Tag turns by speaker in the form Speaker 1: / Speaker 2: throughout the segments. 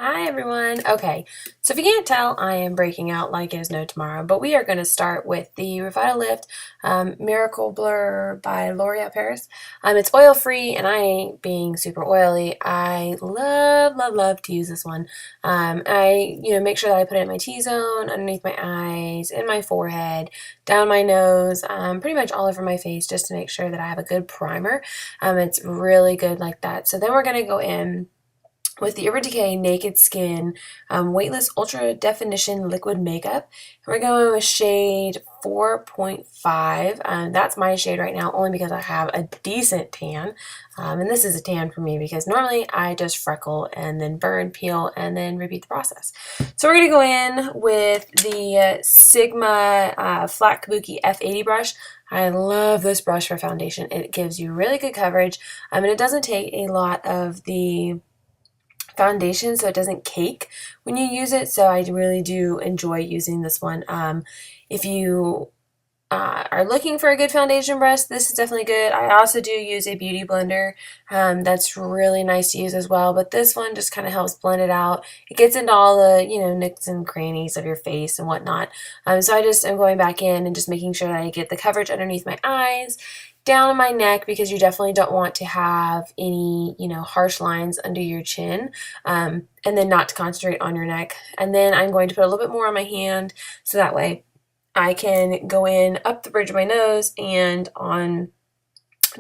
Speaker 1: Hi everyone. Okay, so if you can't tell, I am breaking out like it is no tomorrow, but we are going to start with the Revitalift Miracle Blur by L'Oreal Paris. It's oil free, and I ain't being super oily. I love to use this one. I make sure that I put it in my T-zone, underneath my eyes, in my forehead, down my nose, pretty much all over my face, just to make sure that I have a good primer. It's really good like that. So then we're going to go in with the Urban Decay Naked Skin Weightless Ultra Definition Liquid Makeup. And we're going with shade 4.5. That's my shade right now, only because I have a decent tan. And this is a tan for me because normally I just freckle and then burn, peel, and then repeat the process. So we're going to go in with the Sigma Flat Kabuki F80 brush. I love this brush for foundation. It gives you really good coverage, and it doesn't take a lot of the foundation, so it doesn't cake when you use it. So I really do enjoy using this one. If you are looking for a good foundation brush, this is definitely good. I also do use a beauty blender. That's really nice to use as well, but this one just kind of helps blend it out. It gets into all the nooks and crannies of your face and whatnot. So I just am going back in and just making sure that I get the coverage underneath my eyes, down on my neck, because you definitely don't want to have any harsh lines under your chin, and then not to concentrate on your neck. And then I'm going to put a little bit more on my hand, so that way I can go in up the bridge of my nose and on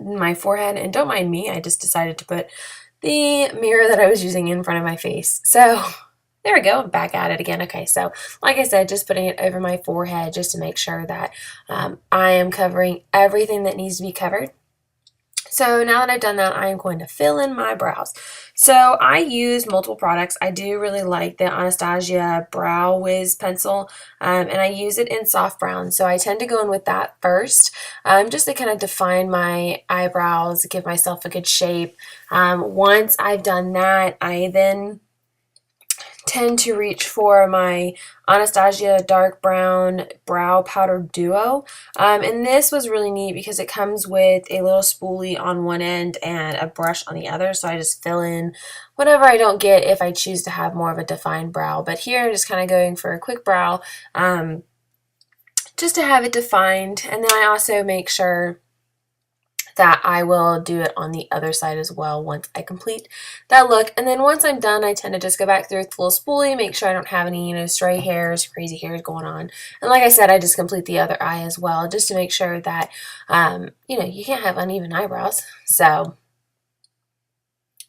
Speaker 1: my forehead. And don't mind me, I just decided to put the mirror that I was using in front of my face. So there we go, I'm back at it again. Okay, so like I said, just putting it over my forehead just to make sure that I am covering everything that needs to be covered. So now that I've done that, I am going to fill in my brows. So I use multiple products. I do really like the Anastasia Brow Wiz pencil, and I use it in soft brown. So I tend to go in with that first, just to kind of define my eyebrows, give myself a good shape. Once I've done that, I then tend to reach for my Anastasia Dark Brown Brow Powder Duo. And this was really neat because it comes with a little spoolie on one end and a brush on the other. So I just fill in whatever I don't get if I choose to have more of a defined brow. But here I'm just kind of going for a quick brow, just to have it defined. And then I also make sure that I will do it on the other side as well once I complete that look. And then once I'm done, I tend to just go back through with the little spoolie, make sure I don't have any, stray hairs, crazy hairs going on. And like I said, I just complete the other eye as well, just to make sure that, you can't have uneven eyebrows. So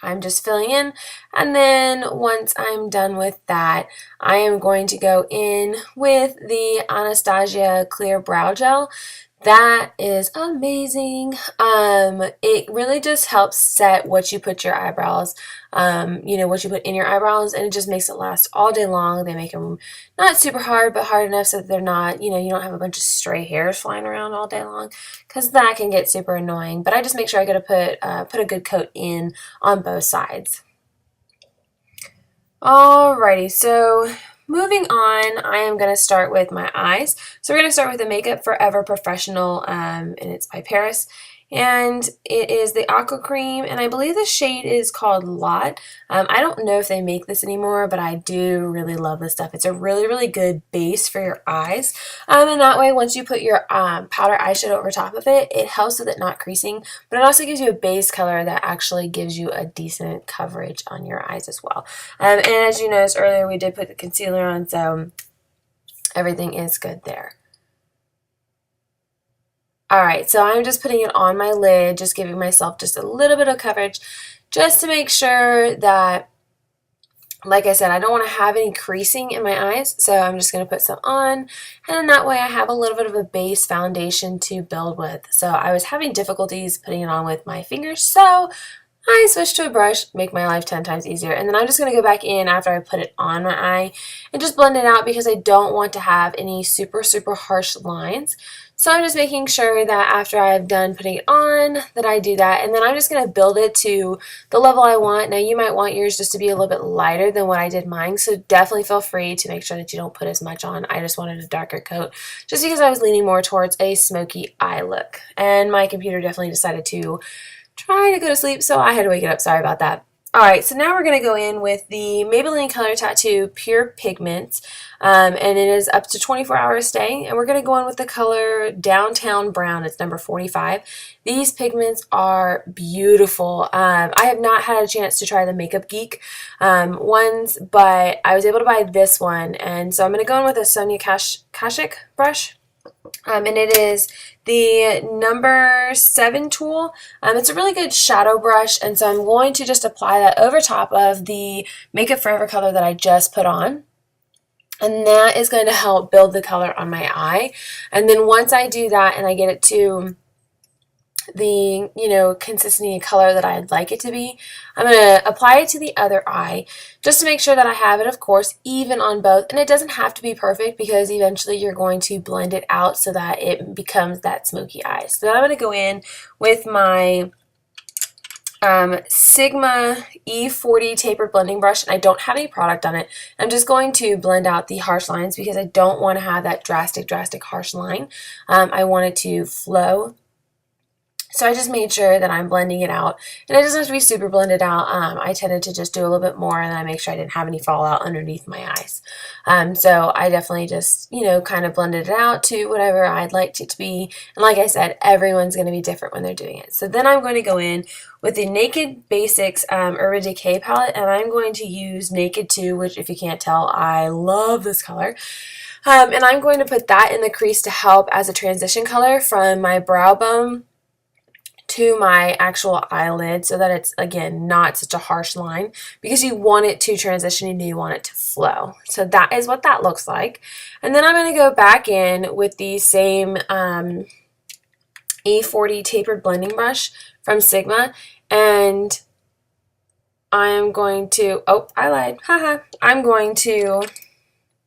Speaker 1: I'm just filling in, and then once I'm done with that, I am going to go in with the Anastasia Clear Brow Gel. That is amazing. It really just helps set what you put your eyebrows, what you put in your eyebrows, and it just makes it last all day long. They make them not super hard, but hard enough so that they're not, you don't have a bunch of stray hairs flying around all day long, because that can get super annoying. But I just make sure I get to put a good coat in on both sides. Alrighty, so moving on, I am going to start with my eyes. So we're going to start with the Makeup Forever Professional, and it's by Paris. And it is the Aqua Cream, and I believe the shade is called Lot. I don't know if they make this anymore, but I do really love this stuff. It's a really good base for your eyes. And that way, once you put your powder eyeshadow over top of it, it helps with it not creasing, but it also gives you a base color that actually gives you a decent coverage on your eyes as well. And as you noticed earlier, we did put the concealer on, so everything is good there. Alright, so I'm just putting it on my lid, just giving myself just a little bit of coverage, just to make sure that, like I said, I don't want to have any creasing in my eyes, so I'm just going to put some on, and then that way I have a little bit of a base foundation to build with. So I was having difficulties putting it on with my fingers, so I switched to a brush, make my life 10 times easier. And then I'm just going to go back in after I put it on my eye and just blend it out, because I don't want to have any super harsh lines. So I'm just making sure that after I've done putting it on, that I do that. And then I'm just going to build it to the level I want. Now you might want yours just to be a little bit lighter than what I did mine. So definitely feel free to make sure that you don't put as much on. I just wanted a darker coat just because I was leaning more towards a smoky eye look. And my computer definitely decided to try to go to sleep, so I had to wake it up. Sorry about that. Alright, so now we're going to go in with the Maybelline Color Tattoo Pure Pigments, and it is up to 24 hours stay, and we're going to go in with the color Downtown Brown. It's number 45. These pigments are beautiful. I have not had a chance to try the Makeup Geek ones, but I was able to buy this one, and so I'm going to go in with a Sonia Kashuk brush. And it is the number 7 tool. It's a really good shadow brush, and so I'm going to just apply that over top of the Makeup Forever color that I just put on. And that is going to help build the color on my eye. And then once I do that and I get it to the, consistency and color that I'd like it to be, I'm going to apply it to the other eye just to make sure that I have it, of course, even on both. And it doesn't have to be perfect because eventually you're going to blend it out so that it becomes that smoky eye. So then I'm going to go in with my Sigma E40 tapered blending brush, and I don't have any product on it. I'm just going to blend out the harsh lines because I don't want to have that drastic harsh line. I want it to flow. So I just made sure that I'm blending it out, and it doesn't have to be super blended out. I tended to just do a little bit more, and then I make sure I didn't have any fallout underneath my eyes. So I definitely just, kind of blended it out to whatever I'd like it to be. And like I said, everyone's going to be different when they're doing it. So then I'm going to go in with the Naked Basics Urban Decay palette, and I'm going to use Naked 2, which if you can't tell, I love this color. And I'm going to put that in the crease to help as a transition color from my brow bone to my actual eyelid so that it's, again, not such a harsh line because you want it to transition and you want it to flow. So that is what that looks like. And then I'm going to go back in with the same E40 tapered blending brush from Sigma, and I'm going to, I lied, I'm going to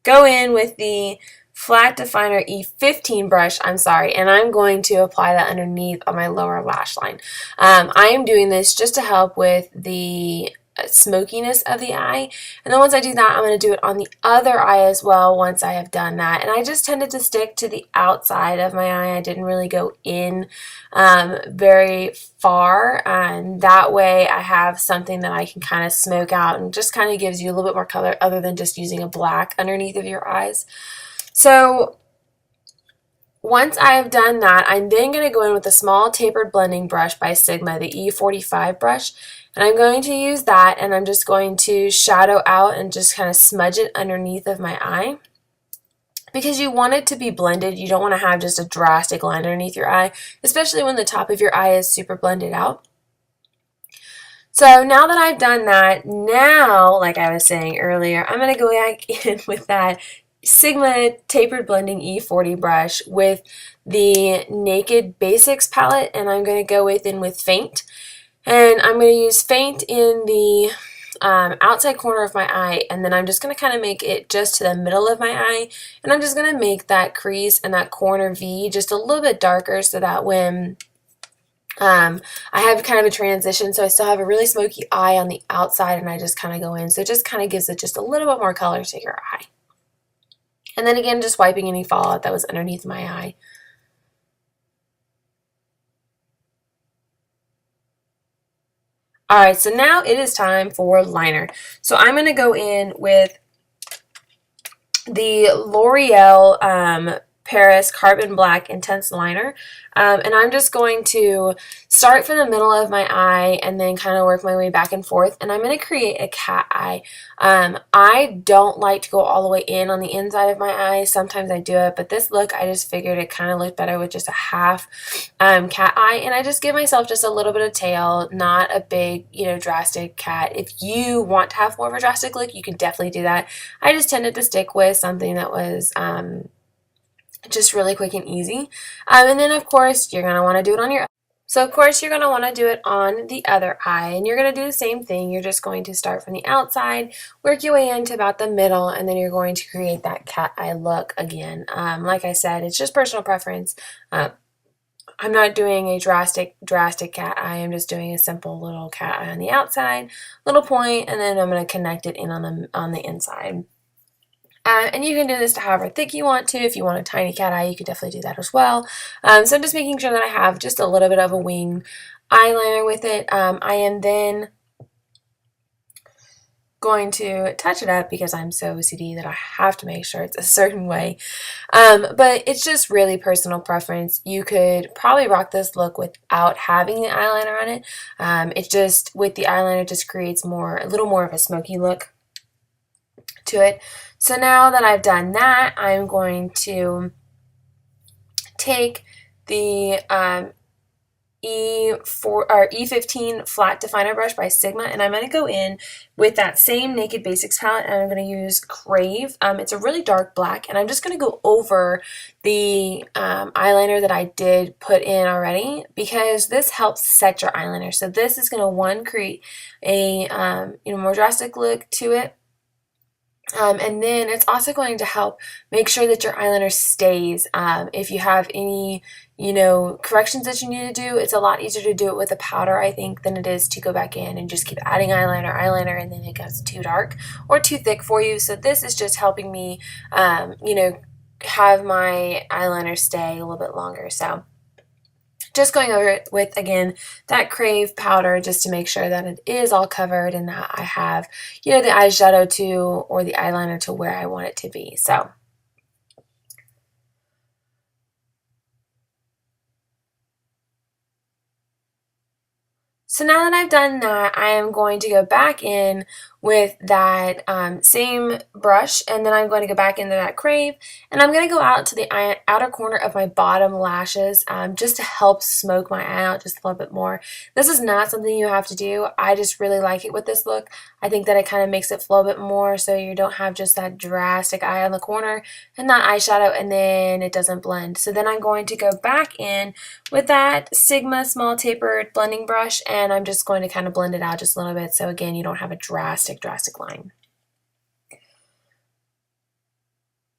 Speaker 1: go in with the Flat Definer E15 brush, and I'm going to apply that underneath on my lower lash line. I am doing this just to help with the smokiness of the eye, and then once I do that, I'm going to do it on the other eye as well once I have done that. And I just tended to stick to the outside of my eye. I didn't really go in very far, and that way I have something that I can kind of smoke out and just kind of gives you a little bit more color other than just using a black underneath of your eyes. So once I have done that, I'm then going to go in with a small tapered blending brush by Sigma, the E45 brush, and I'm going to use that, and I'm just going to shadow out and just kind of smudge it underneath of my eye. Because you want it to be blended, you don't want to have just a drastic line underneath your eye, especially when the top of your eye is super blended out. So now that I've done that, now, like I was saying earlier, I'm going to go back in with that Sigma Tapered Blending E40 brush with the Naked Basics palette, and I'm going to go in with Faint. And I'm going to use Faint in the outside corner of my eye, and then I'm just going to kind of make it just to the middle of my eye, and I'm just going to make that crease and that corner V just a little bit darker so that when I have kind of a transition, so I still have a really smoky eye on the outside, and I just kind of go in. So it just kind of gives it just a little bit more color to your eye. And then again, just wiping any fallout that was underneath my eye. Alright, so now it is time for liner. So I'm going to go in with the L'Oreal Paris Carbon Black Intense Liner. And I'm just going to start from the middle of my eye and then kind of work my way back and forth. And I'm going to create a cat eye. I don't like to go all the way in on the inside of my eye. Sometimes I do it, but this look, I just figured it kind of looked better with just a half cat eye. And I just give myself just a little bit of tail, not a big, drastic cat. If you want to have more of a drastic look, you can definitely do that. I just tended to stick with something that was just really quick and easy. And then of course you're going to want to do it on your So of course you're going to want to do it on the other eye, and you're going to do the same thing. You're just going to start from the outside, work your way into about the middle, and then you're going to create that cat eye look again. Like I said, it's just personal preference. I'm not doing a drastic cat eye. I'm just doing a simple little cat eye on the outside, little point, and then I'm going to connect it in on the inside. And you can do this to however thick you want to. If you want a tiny cat eye, you could definitely do that as well. So I'm just making sure that I have just a little bit of a wing eyeliner with it. I am then going to touch it up because I'm so OCD that I have to make sure it's a certain way. But it's just really personal preference. You could probably rock this look without having the eyeliner on it. It just, with the eyeliner, just creates a little more of a smoky look to it. So now that I've done that, I'm going to take the E15 flat definer brush by Sigma, and I'm going to go in with that same Naked Basics palette, and I'm going to use Crave. It's a really dark black, and I'm just going to go over the eyeliner that I did put in already, because this helps set your eyeliner. So this is going to, one, create a more drastic look to it. And then it's also going to help make sure that your eyeliner stays. If you have any, corrections that you need to do, it's a lot easier to do it with a powder, I think, than it is to go back in and just keep adding eyeliner, and then it gets too dark or too thick for you. So this is just helping me, have my eyeliner stay a little bit longer. So just going over it with, again, that Crave powder just to make sure that it is all covered and that I have, the eyeshadow to, or the eyeliner to where I want it to be. So now that I've done that, I am going to go back in with that same brush, and then I'm going to go back into that Crave, and I'm going to go out to the outer corner of my bottom lashes just to help smoke my eye out just a little bit more. This is not something you have to do. I just really like it with this look. I think that it kind of makes it flow a bit more so you don't have just that drastic eye on the corner and that eyeshadow, and then it doesn't blend. So then I'm going to go back in with that Sigma small tapered blending brush, and I'm just going to kind of blend it out just a little bit, so again, you don't have a drastic line.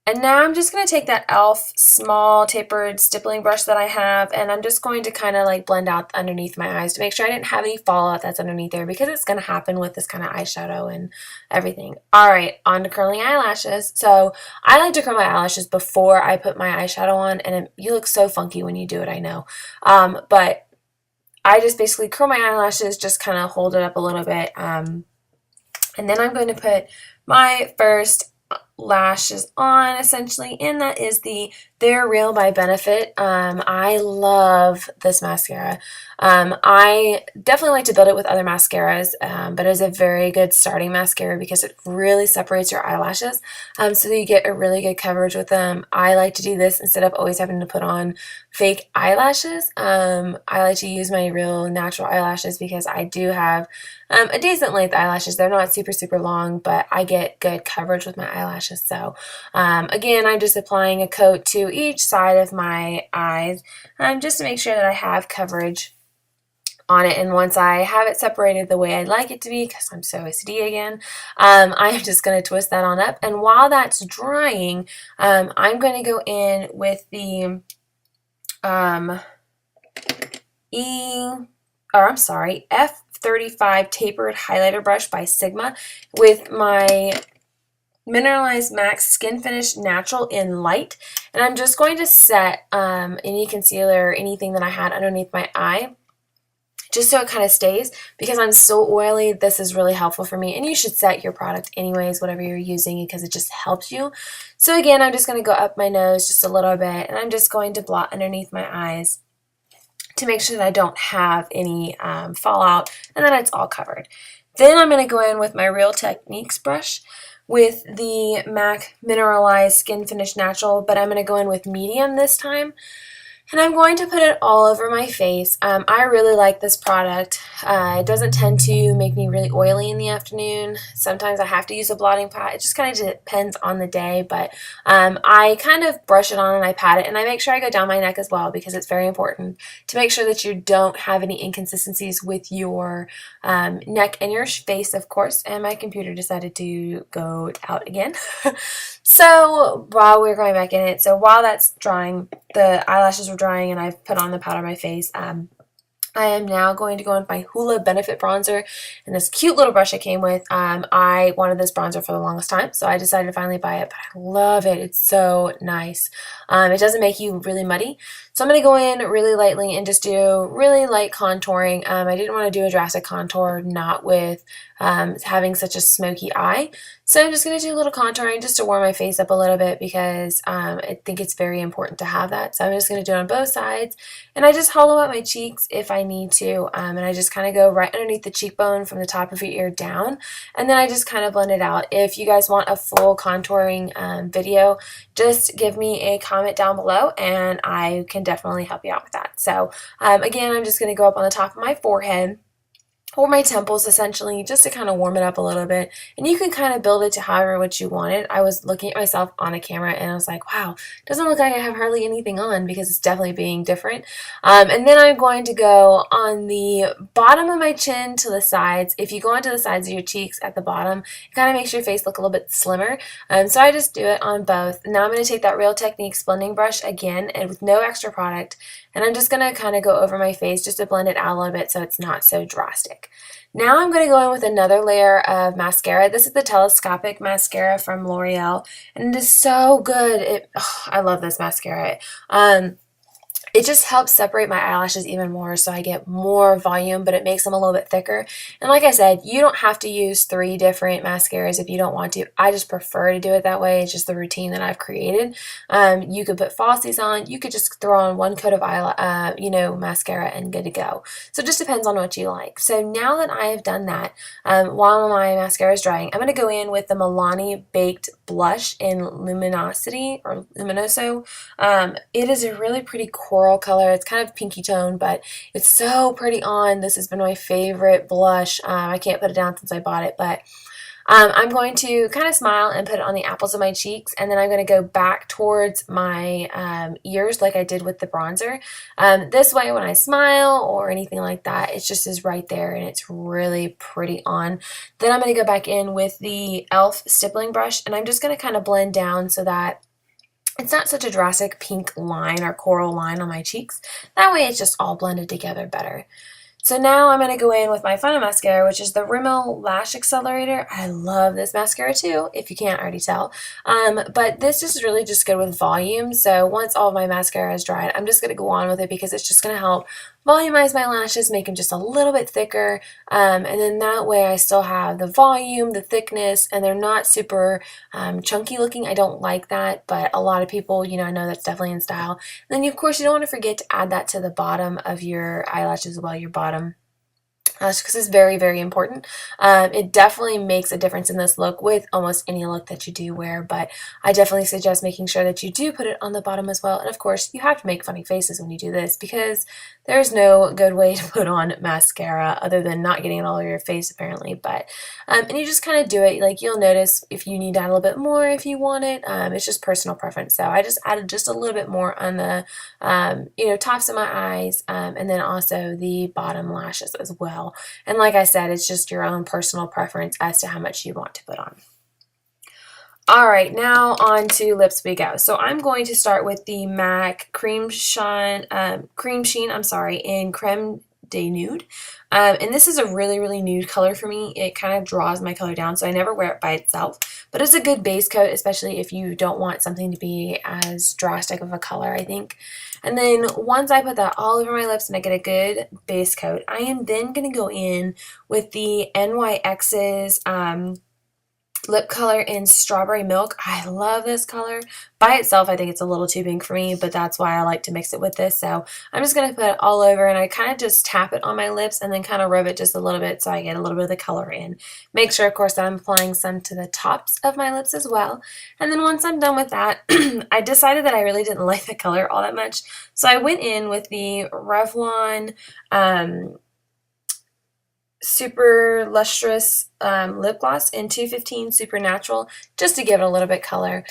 Speaker 1: And now I'm just going to take that e.l.f. small tapered stippling brush that I have, and I'm just going to kind of like blend out underneath my eyes to make sure I didn't have any fallout that's underneath there, because it's going to happen with this kind of eyeshadow and everything. Alright, on to curling eyelashes. So I like to curl my eyelashes before I put my eyeshadow on, and you look so funky when you do it, I know. But I just basically curl my eyelashes, just kind of hold it up a little bit, and then I'm going to put my first lashes on, essentially, and that is the They're Real by Benefit. I love this mascara. I definitely like to build it with other mascaras, but it's a very good starting mascara because it really separates your eyelashes, so that you get a really good coverage with them. I like to do this instead of always having to put on fake eyelashes. I like to use my real natural eyelashes because I do have a decent length eyelashes. They're not super long, but I get good coverage with my eyelashes. So again, I'm just applying a coat to each side of my eyes just to make sure that I have coverage on it. And once I have it separated the way I'd like it to be, because I'm so OCD again, I'm just going to twist that on up. And while that's drying, I'm going to go in with the F35 tapered highlighter brush by Sigma with my Mineralized Max Skin Finish Natural in Light, and I'm just going to set any concealer or anything that I had underneath my eye, just so it kind of stays. Because I'm so oily, this is really helpful for me, and you should set your product anyways, whatever you're using, because it just helps you. So again, I'm just going to go up my nose just a little bit, and I'm just going to blot underneath my eyes to make sure that I don't have any fallout and that it's all covered. Then I'm going to go in with my Real Techniques brush with the MAC Mineralized Skin Finish Natural, but I'm going to go in with medium this time. And I'm going to put it all over my face. I really like this product. It doesn't tend to make me really oily in the afternoon. Sometimes I have to use a blotting pad. It just kind of depends on the day, but I kind of brush it on and I pat it, and I make sure I go down my neck as well, because it's very important to make sure that you don't have any inconsistencies with your neck and your face, of course. And my computer decided to go out again. So while we're going back in it, so while that's drying, the eyelashes were drying and I've put on the powder on my face, I am now going to go in with my Hoola Benefit Bronzer and this cute little brush I came with. I wanted this bronzer for the longest time, so I decided to finally buy it, but I love it. It's so nice. It doesn't make you really muddy, So I'm going to go in really lightly and just do really light contouring. I didn't want to do a drastic contour, not with having such a smoky eye. So I'm just going to do a little contouring just to warm my face up a little bit because I think it's very important to have that. So I'm just going to do it on both sides. And I just hollow out my cheeks if I need to. And I just kind of go right underneath the cheekbone from the top of your ear down. And then I just kind of blend it out. If you guys want a full contouring video, just give me a comment down below and I can definitely help you out with that. So again, I'm just going to go up on the top of my forehead or my temples essentially, just to kind of warm it up a little bit. And you can kind of build it to however what you want it. I was looking at myself on a camera and I was like, wow, doesn't look like I have hardly anything on because it's definitely being different. And then I'm going to go on the bottom of my chin to the sides. If you go onto the sides of your cheeks at the bottom, it kind of makes your face look a little bit slimmer. So I just do it on both. Now I'm going to take that Real Techniques blending brush again and with no extra product. And I'm just going to kind of go over my face just to blend it out a little bit so it's not so drastic. Now I'm going to go in with another layer of mascara. This is the Telescopic Mascara from L'Oreal, and it is so good. I love this mascara. It just helps separate my eyelashes even more so I get more volume, but it makes them a little bit thicker. And like I said, you don't have to use 3 different mascaras if you don't want to. I just prefer to do it that way. It's just the routine that I've created. You could put falsies on. You could just throw on 1 coat of mascara and good to go. So it just depends on what you like. So now that I have done that, while my mascara is drying, I'm going to go in with the Milani Baked Blush in Luminosity or Luminoso. It is a really pretty coral color. It's kind of pinky tone, but it's so pretty on. This has been my favorite blush. I can't put it down since I bought it, but I'm going to kind of smile and put it on the apples of my cheeks, and then I'm going to go back towards my ears like I did with the bronzer. This way when I smile or anything like that, it just is right there and it's really pretty on. Then I'm going to go back in with the e.l.f. stippling brush, and I'm just going to kind of blend down so that it's not such a drastic pink line or coral line on my cheeks. That way it's just all blended together better. So now I'm going to go in with my final mascara, which is the Rimmel Lash Accelerator. I love this mascara too, if you can't already tell. But this is really just good with volume. So once all of my mascara is dried, I'm just going to go on with it because it's just going to help volumize my lashes, make them just a little bit thicker. And then that way I still have the volume, the thickness, and they're not super chunky looking. I don't like that, but a lot of people, I know that's definitely in style. And then, of course, you don't want to forget to add that to the bottom of your eyelashes as well, your bottom. Because it's very, very important. It definitely makes a difference in this look with almost any look that you do wear, but I definitely suggest making sure that you do put it on the bottom as well. And of course, you have to make funny faces when you do this because there's no good way to put on mascara other than not getting it all over your face apparently. But and you just kind of do it. Like you'll notice if you need to add a little bit more if you want it. It's just personal preference. So I just added just a little bit more on the tops of my eyes and then also the bottom lashes as well. And like I said, it's just your own personal preference as to how much you want to put on. Alright, now on to lips we go. So I'm going to start with the MAC Cream Sheen in Creme de Nude. And this is a really, really nude color for me. It kind of draws my color down, so I never wear it by itself. But it's a good base coat, especially if you don't want something to be as drastic of a color, I think. And then once I put that all over my lips and I get a good base coat, I am then going to go in with the NYX's lip color in Strawberry Milk. I love this color. By itself, I think it's a little too pink for me, but that's why I like to mix it with this. So I'm just going to put it all over and I kind of just tap it on my lips and then kind of rub it just a little bit so I get a little bit of the color in. Make sure, of course, that I'm applying some to the tops of my lips as well. And then once I'm done with that, I decided that I really didn't like the color all that much. So I went in with the Revlon Super Lustrous lip gloss in 215 Supernatural just to give it a little bit color.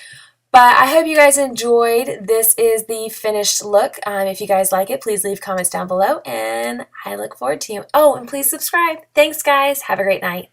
Speaker 1: But I hope you guys enjoyed. This is the finished look. If you guys like it, please leave comments down below and I look forward to you. Oh, and please subscribe. Thanks guys. Have a great night.